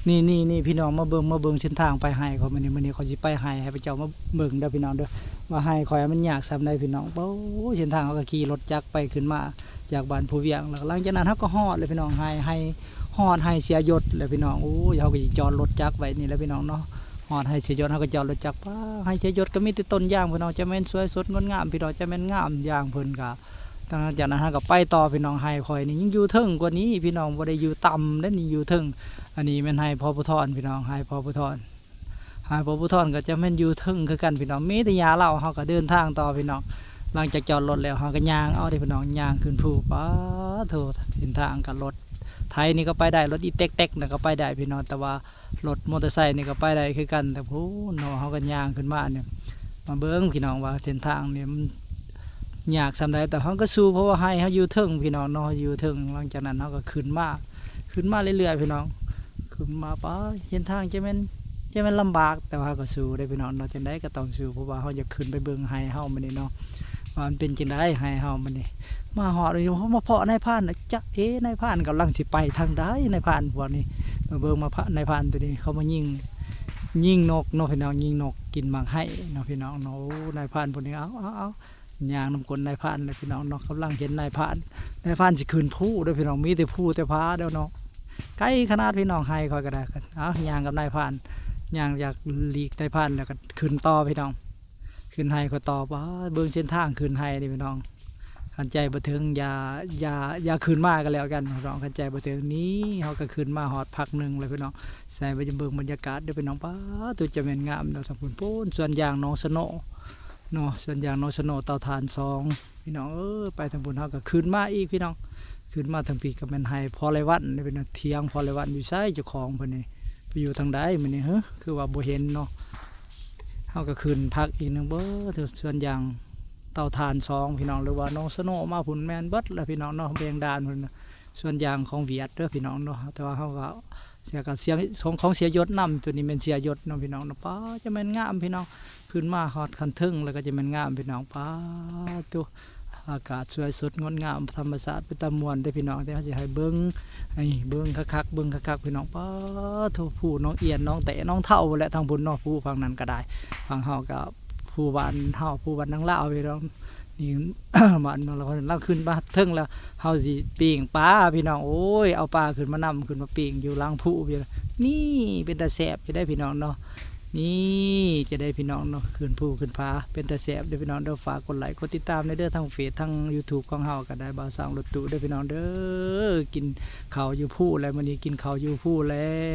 นี่พี่น้องมาเบิ่งเส้นทางไปให้เขามันนี่เขาสิไปให้ไปเจ้ามาเบิ่งเด้อพี่น้องเด้อว่าให้คอยมันยากซำใดพี่น้องโอ้เส้นทางเขาก็ขี่รถจักรไปขึ้นมาจากบ้านผู้เวียงแล้วหลังจากนั้นเขาก็ฮอดเลยพี่น้องให้ฮอดให้เสียยศเลยพี่น้องโอ้ยเขาก็สิจอดรถจักรไว้นี่แหละพี่น้องเนาะฮอดให้เสียยศเขาก็จอดรถจักรป้าให้เสียยศก็มีแต่ต้นยางพี่น้องจะแม่นสวยสดงดงามพี่น้องจะแม่นงามยางเพิ่นก็หลังจากนั้นเขาก็ไปต่อพี่น้องให้คอยนี่ยิ่งอยู่เทิงกว่านี้พี่น้องบ่ได้อยู่ต่ำแล้วนี่อยู่เทิงอันนี้แม่นให้พ่อผู้ทอนพี่น้องให้พ่อผู้ทอนให้พ่อผู้ทอนก็จะแม่นอยู่เทิงคือกันพี่น้องมีแต่ยาเหล้าเขาก็เดินทางต่อพี่น้องหลังจากจอดรถแล้วเขาก็ย่างเอาเด้พี่น้องย่างขึ้นภูป้าโถเส้นทางกับรถไทยนี่ก็ไปได้รถอีเต็กๆนะก็ไปได้พี่น้องแต่ว่ารถมอเตอร์ไซค์นี่ก็ไปได้คือกันแต่ผู้น้องเขาก็ย่างขึ้นมาเนี่ยมาเบิ้งพี่น้องว่าเส้นทางเนี่ยมันยากสำใดแต่เขาก็สู้เพราะว่าให้เขาอยู่เทิงพี่น้องเนาะอยู่เทิงหลังจากนั้นเขาก็ขึ้นมาเรื่อยๆพี่น้องขึ้นมาป้าเส้นทางจะเป็นลำบากแต่ว่าก็สู้ได้พี่น้องเนาะจังได้ก็ต้องสู้เพราะว่าเขาจะขึ้นไปเบิ้งให้เฮามันนี่เนาะว่ามันเป็นจังได้ให้เฮามันนี่มาหอดเลยเขามาเพาะนายพานนะจ๊ะนายพานกำลังสิไปทางใดนายพานพวกนี้มาเบิ้งมาพระนายพานตัวนี้เขามายิงนกเนาะพี่น้องยิงนกกินหมากให้เนาะพี่น้องเนาะนายพานพวกนี้เอายางน้ำกลนนายพานเลยพี่น้องเนาะกำลังเห็นนายพานสิคืนผู้ด้วยพี่น้องมีแต่ผู้แต่พาเด้อเนาะใกล้ขนาดพี่น้องให้คอยก็ได้กันเอายางกับนายพานยางอยากหลีกนายพานแล้วก็ขึ้นต่อพี่น้องขึ้นให้ก็ต่อว่าเบื้องเส้นทางขึ้นให้นี่พี่น้องขันใจบันเทิงอย่าขึ้นมากันแล้วกันพี่น้องขันใจบันเทิงนี้เขาก็ขึ้นมาหอดพักหนึ่งเลยพี่น้องใส่ไปจะเบื้องบรรยากาศเดี๋ยวพี่น้องป้าตัวจะเป็นงามเราสัมผัสปูนส่วนยางน้องสโนเนาะส่วนยางน้องสโนเตาถ่าน2พี่น้องไปทางบนเขาก็ขึ้นมาอีกพี่น้องขึ้นมาทางปีกับแมนไฮพอไรวันนี่เป็นเทียงพอไรวันอยู่ใช่เจ้าของเพิ่นนี่ไปอยู่ทางใดมันนี่คือว่าโบเห็นเนาะเขาก็ขึ้นพักอีกนึงเบ้อส่วนยางเตาถ่าน2พี่น้องหรือว่าน้องสโนมาผุนแมนเบิดแล้วพี่น้องเนาะเบียงดานเพิ่นส่วนยางของเวียดเด้อพี่น้องเนาะแต่ว่าเขาก็เสียกับเสียของเสียยศนำตัวนี้เป็นเสียยศเนาะพี่น้องเนาะป้าจะแม่นงามพี่น้องขึ้นมาฮอดคันทึ่งแล้วก็จะแม่นงามพี่น้องป้าตัวอากาศสวยสดงดงามธรรมชาติเป็นตะมวนได้พี่น้องแต่เขาจะให้เบิ้งคักพี่น้องป้าทุผู้น้องเอียนน้องแต่น้องเท่าและทางบุญนอกผู้ฝั่งนั้นก็ได้ฝั่งเฮากับผู้บ้านเฮาผู้บ้านนางเล่าพี่น้องนี่ บ้านเราขึ้นมาทึ่งแล้วเฮาสิปีงปลาพี่น้องโอ้ยเอาปลาขึ้นมานำขึ้นมาปีงอยู่หลังผู้พี่นี่เป็นตาแสบจะได้พี่น้องเนาะนี่จะได้พี่น้องเนาะขึ้นผู้ขึ้นฟ้าเป็นตาแสบเด้อพี่น้องเด้อฝากกดไลค์กดติดตามในเด้อทางเฟซทาง YouTube ของเฮาก็ได้บ่าวสร้างรถตู้เด้อพี่น้องเด้อกินข้าวอยู่ผู้แล้วมื้อนี้กินข้าวอยู่ผู้แล้ว